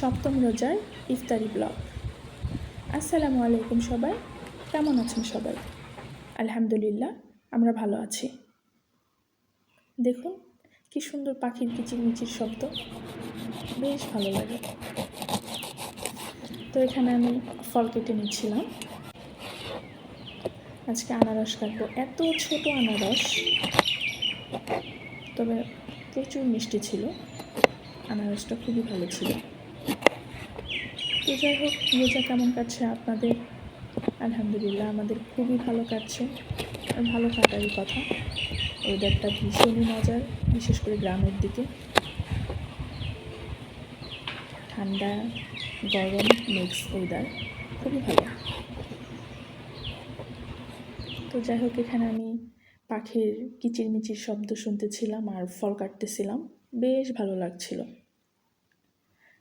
সপ্তম রোজার ইফতারি ব্লগ। আসসালামু আলাইকুম সবাই, কেমন আছেন সবাই? আলহামদুলিল্লাহ, আমরা ভালো আছি। দেখুন কি সুন্দর পাখির কিচিরমিচির শব্দ, বেশ ভালো লাগে। তো এখানে আমি ফল কেটে নিচ্ছিলাম। আজকে আনারস কাটবো, এত ছোট আনারস, তবে প্রচুর মিষ্টি ছিল। আনারসটা খুবই ভালো ছিল। তো যাই হোক, রোজা কেমন কাটছে আপনাদের? আলহামদুলিল্লাহ, আমাদের খুবই ভালো কাটছে, আর ভালো কাটারই কথা। ওয়েদারটা ভীষণই মজার, বিশেষ করে গ্রামের দিকে। ঠান্ডা গরম মিক্স ওয়েদার, খুবই ভালো। তো যাই হোক, এখানে আমি পাখির কিচিরমিচির শব্দ শুনতেছিলাম আর ফল কাটতেছিলাম, বেশ ভালো লাগছিল।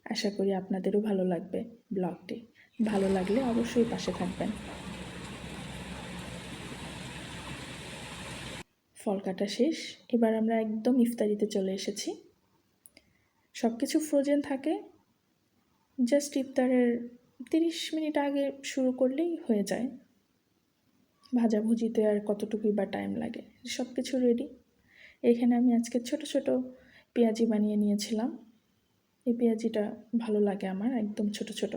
আশা করি আপনাদেরও ভালো লাগবে ব্লগটি। ভালো লাগলে অবশ্যই পাশে থাকবেন। ফল কাটা শেষ, এবার আমরা একদম ইফতারিতে চলে এসেছি। সব কিছু ফ্রোজেন থাকে, জাস্ট ইফতারের 30 মিনিট আগে শুরু করলেই হয়ে যায়। ভাজাভুজিতে আর কতটুকুই বা টাইম লাগে, সব কিছু রেডি। এখানে আমি আজকে ছোট ছোট পেঁয়াজি বানিয়ে নিয়েছিলাম। এই পেঁয়াজিটা ভালো লাগে আমার, একদম ছোট ছোট,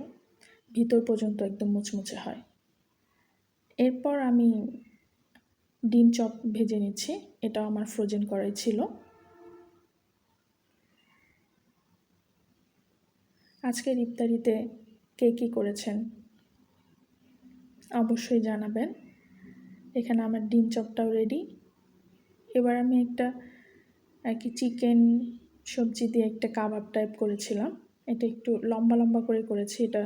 ভিতর পর্যন্ত একদম মুচমুচে হয়। এরপর আমি ডিম চপ ভেজে নিচ্ছি, এটাও আমার ফ্রোজেন করাই ছিল। আজকের ইফতারিতে কে কী করেছেন অবশ্যই জানাবেন। এখানে আমার ডিম চপটাও রেডি। এবার আমি একটা চিকেন সবজি দিয়ে একটা কাবাব টাইপ করেছিলাম। এটা একটু লম্বা লম্বা করে করেছি, এটা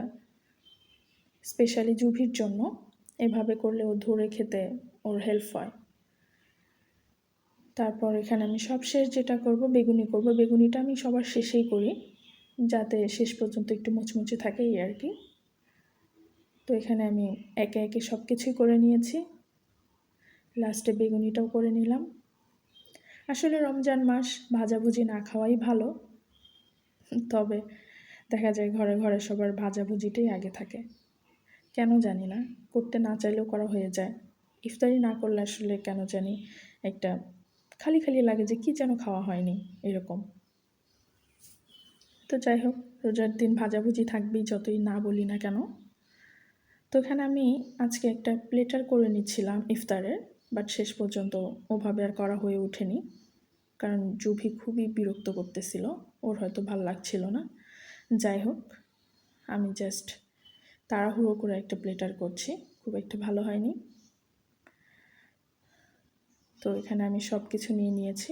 স্পেশালি জুভির জন্য। এভাবে করলে ও ধরে খেতে ওর হেল্প হয়। তারপর এখানে আমি সবশেষ যেটা করব, বেগুনি করব। বেগুনিটা আমি সবার শেষেই করি, যাতে শেষ পর্যন্ত একটু মুচমুচে থাকে, এই আর কি। তো এখানে আমি একে একে সব কিছুই করে নিয়েছি, লাস্টে বেগুনিটাও করে নিলাম। আসলে রমজান মাস ভাজাভুজি না খাওয়াই ভালো, তবে দেখা যায় ঘরে ঘরে সবার ভাজাভুজিটাই আগে থাকে। কেন জানি না, করতে না চাইলেও করা হয়ে যায়। ইফতারি না করলে আসলে কেন জানি একটা খালি খালি লাগে, যে কী যেন খাওয়া হয়নি এরকম। তো যাই হোক, রোজার দিন ভাজাভুজি থাকবেই, যতই না বলি না কেন। তো এখানে আমি আজকে একটা প্লেটার করে নিচ্ছিলাম ইফতারের, বাট শেষ পর্যন্ত ওভাবে আর করা হয়ে ওঠেনি, কারণ জুভি খুবই বিরক্ত করতেছিল, ওর হয়তো ভালো লাগছিল না। যাই হোক, আমি জাস্ট তাড়াহুড়ো করে একটা প্লেটার করছি, খুব একটা ভালো হয়নি। তো এখানে আমি সব কিছু নিয়ে নিয়েছি।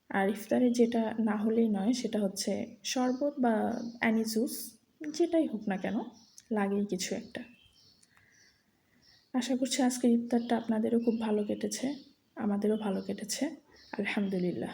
আর ইফতারে যেটা না হলেই নয়, সেটা হচ্ছে শরবত বা অ্যানি জুস, যেটাই হোক না কেন, লাগেই কিছু একটা। আশা করছি আজকের ইফতারটা আপনাদেরও খুব ভালো কেটেছে, আমাদেরও ভালো কেটেছে, আলহামদুলিল্লাহ।